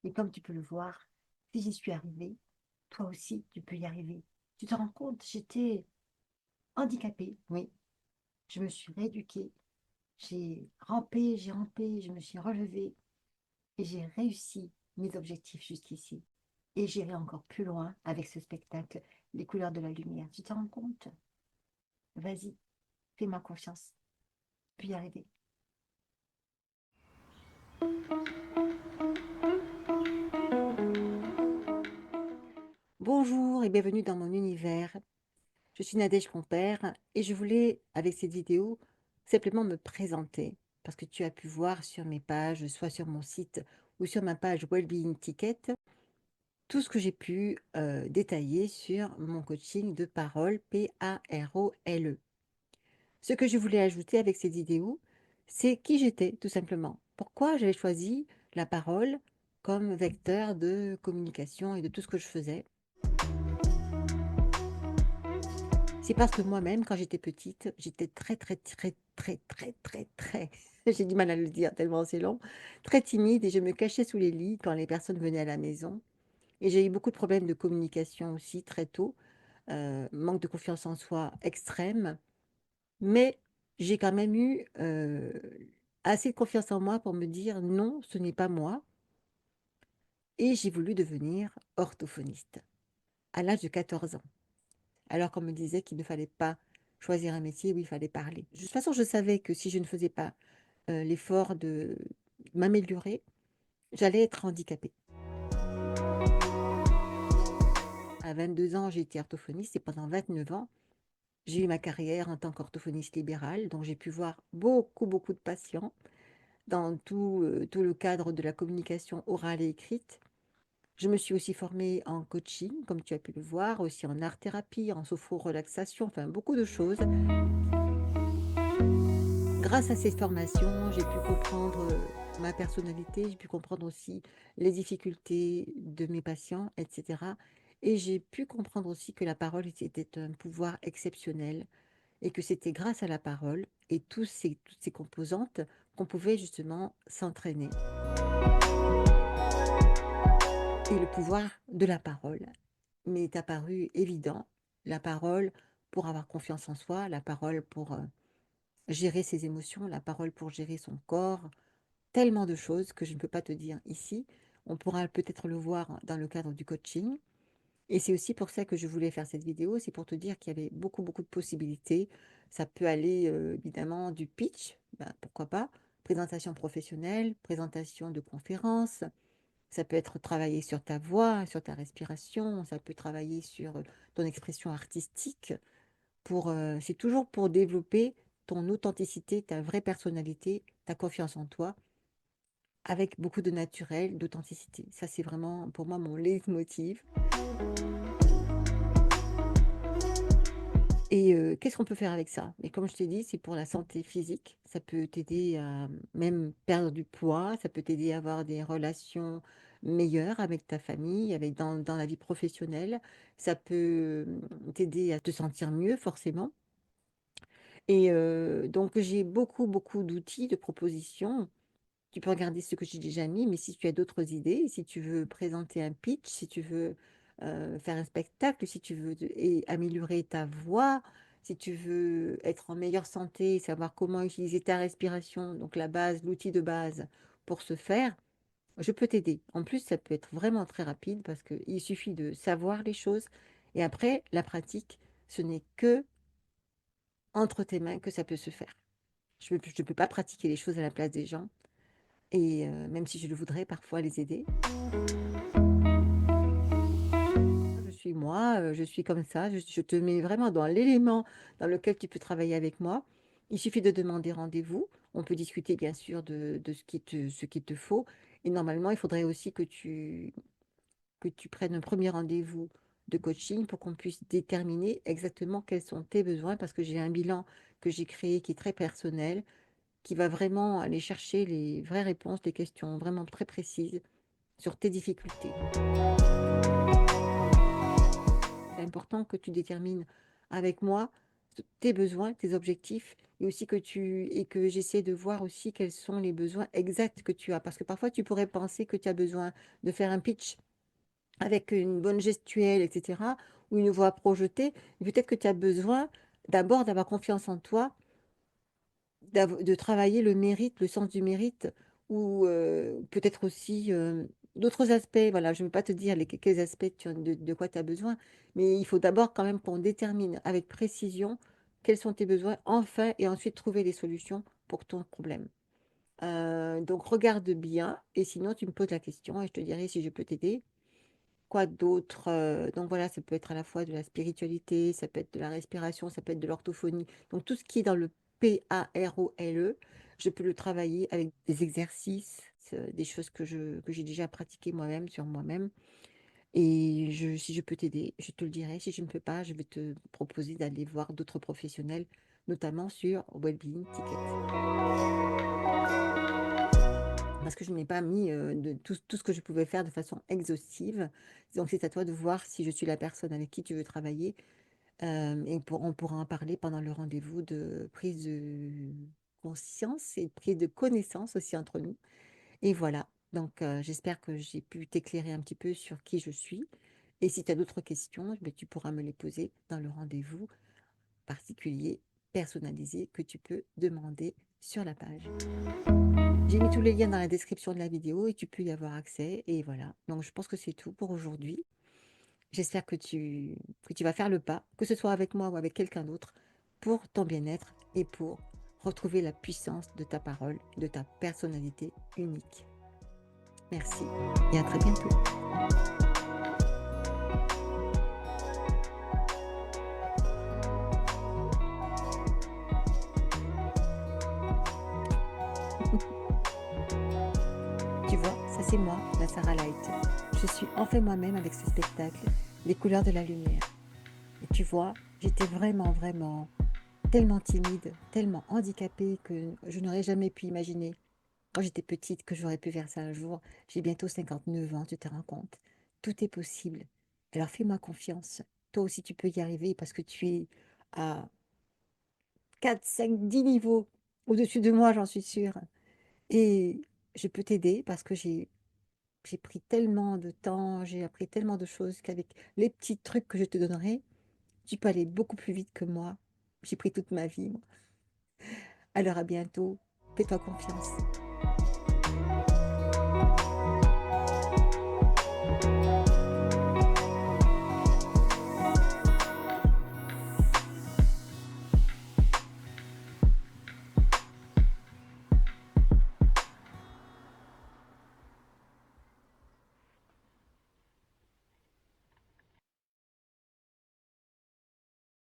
Et comme tu peux le voir, si j'y suis arrivée, toi aussi, tu peux y arriver. Tu te rends compte, j'étais handicapée, oui. Je me suis rééduquée, j'ai rampé, je me suis relevée et j'ai réussi mes objectifs jusqu'ici. Et j'irai encore plus loin avec ce spectacle, Les couleurs de la lumière. Tu te rends compte? Vas-y, fais-moi confiance. Tu peux y arriver. Bonjour et bienvenue dans mon univers. Je suis Nadège Compère et je voulais, avec cette vidéo, simplement me présenter parce que tu as pu voir sur mes pages, soit sur mon site ou sur ma page Wellbeing Ticket, tout ce que j'ai pu détailler sur mon coaching de parole, Parole. Ce que je voulais ajouter avec cette vidéo, c'est qui j'étais, tout simplement. Pourquoi j'avais choisi la parole comme vecteur de communication et de tout ce que je faisais. C'est parce que moi-même, quand j'étais petite, j'étais très, j'ai du mal à le dire tellement c'est long, très timide et je me cachais sous les lits quand les personnes venaient à la maison. Et j'ai eu beaucoup de problèmes de communication aussi très tôt, manque de confiance en soi extrême, mais j'ai quand même eu assez de confiance en moi pour me dire non, ce n'est pas moi. Et j'ai voulu devenir orthophoniste à l'âge de 14 ans. Alors qu'on me disait qu'il ne fallait pas choisir un métier où il fallait parler. De toute façon, je savais que si je ne faisais pas l'effort de m'améliorer, j'allais être handicapée. À 22 ans, j'ai été orthophoniste et pendant 29 ans, j'ai eu ma carrière en tant qu'orthophoniste libérale, donc j'ai pu voir beaucoup de patients dans tout le cadre de la communication orale et écrite. Je me suis aussi formée en coaching, comme tu as pu le voir, aussi en art-thérapie, en sophro-relaxation, enfin beaucoup de choses. Grâce à cette formation, j'ai pu comprendre ma personnalité, j'ai pu comprendre aussi les difficultés de mes patients, etc. Et j'ai pu comprendre aussi que la parole était un pouvoir exceptionnel et que c'était grâce à la parole et toutes ces composantes qu'on pouvait justement s'entraîner. Et le pouvoir de la parole m'est apparu évident. La parole pour avoir confiance en soi, la parole pour gérer ses émotions, la parole pour gérer son corps, tellement de choses que je ne peux pas te dire ici. On pourra peut-être le voir dans le cadre du coaching. Et c'est aussi pour ça que je voulais faire cette vidéo, c'est pour te dire qu'il y avait beaucoup de possibilités. Ça peut aller évidemment du pitch, ben, pourquoi pas, présentation professionnelle, présentation de conférences, ça peut être travailler sur ta voix, sur ta respiration, ça peut travailler sur ton expression artistique. C'est toujours pour développer ton authenticité, ta vraie personnalité, ta confiance en toi, avec beaucoup de naturel, d'authenticité. Ça, c'est vraiment pour moi mon leitmotiv. Et qu'est-ce qu'on peut faire avec ça? Mais comme je t'ai dit, c'est pour la santé physique. Ça peut t'aider à même perdre du poids, ça peut t'aider à avoir des relations meilleures avec ta famille, dans la vie professionnelle. Ça peut t'aider à te sentir mieux, forcément. Et donc, j'ai beaucoup d'outils, de propositions. Tu peux regarder ce que j'ai déjà mis, mais si tu as d'autres idées, si tu veux présenter un pitch, si tu veux faire un spectacle, si tu veux et améliorer ta voix, si tu veux être en meilleure santé, savoir comment utiliser ta respiration, donc la base, l'outil de base pour ce faire, je peux t'aider. En plus, ça peut être vraiment très rapide parce qu'il suffit de savoir les choses et après, la pratique, ce n'est que entre tes mains que ça peut se faire. Je ne peux pas pratiquer les choses à la place des gens. Et même si je le voudrais parfois les aider. Je suis moi, je suis comme ça, je te mets vraiment dans l'élément dans lequel tu peux travailler avec moi. Il suffit de demander rendez-vous. On peut discuter bien sûr de ce qu'il te faut. Et normalement, il faudrait aussi que tu prennes un premier rendez-vous de coaching pour qu'on puisse déterminer exactement quels sont tes besoins parce que j'ai un bilan que j'ai créé qui est très personnel, qui va vraiment aller chercher les vraies réponses, des questions vraiment très précises sur tes difficultés. C'est important que tu détermines avec moi tes besoins, tes objectifs, et aussi que j'essaie de voir aussi quels sont les besoins exacts que tu as. Parce que parfois, tu pourrais penser que tu as besoin de faire un pitch avec une bonne gestuelle, etc., ou une voix projetée. Et peut-être que tu as besoin d'abord d'avoir confiance en toi, de travailler le mérite, le sens du mérite, ou peut-être aussi d'autres aspects. Voilà, je ne veux pas te dire quels aspects de quoi tu as besoin, mais il faut d'abord quand même qu'on détermine avec précision quels sont tes besoins, enfin, et ensuite trouver des solutions pour ton problème. Donc regarde bien, et sinon tu me poses la question et je te dirai si je peux t'aider. Quoi d'autre? Donc voilà, ça peut être à la fois de la spiritualité, ça peut être de la respiration, ça peut être de l'orthophonie. Donc tout ce qui est dans le PAROLE, je peux le travailler avec des exercices, des choses que j'ai déjà pratiquées moi-même sur moi-même. Et si je peux t'aider, je te le dirai. Si je ne peux pas, je vais te proposer d'aller voir d'autres professionnels, notamment sur Wellbeing Ticket. Parce que je n'ai pas mis de tout ce que je pouvais faire de façon exhaustive. Donc, c'est à toi de voir si je suis la personne avec qui tu veux travailler. On pourra en parler pendant le rendez-vous de prise de conscience et de prise de connaissance aussi entre nous. Et voilà. Donc, j'espère que j'ai pu t'éclairer un petit peu sur qui je suis. Et si tu as d'autres questions, ben, tu pourras me les poser dans le rendez-vous particulier, personnalisé, que tu peux demander sur la page. J'ai mis tous les liens dans la description de la vidéo et tu peux y avoir accès. Et voilà. Donc, je pense que c'est tout pour aujourd'hui. J'espère que tu vas faire le pas, que ce soit avec moi ou avec quelqu'un d'autre, pour ton bien-être et pour retrouver la puissance de ta parole, de ta personnalité unique. Merci et à très bientôt. Tu vois, ça c'est moi, la Sarah Light. Je suis enfin moi-même avec ce spectacle, les couleurs de la lumière. Et tu vois, j'étais vraiment, vraiment tellement timide, tellement handicapée que je n'aurais jamais pu imaginer quand j'étais petite que j'aurais pu faire ça un jour. J'ai bientôt 59 ans, tu te rends compte. Tout est possible. Alors fais-moi confiance. Toi aussi tu peux y arriver parce que tu es à 4, 5, 10 niveaux au-dessus de moi, j'en suis sûre. Et je peux t'aider parce que j'ai pris tellement de temps, j'ai appris tellement de choses qu'avec les petits trucs que je te donnerai, tu peux aller beaucoup plus vite que moi. J'ai pris toute ma vie, moi. Alors à bientôt. Fais-toi confiance.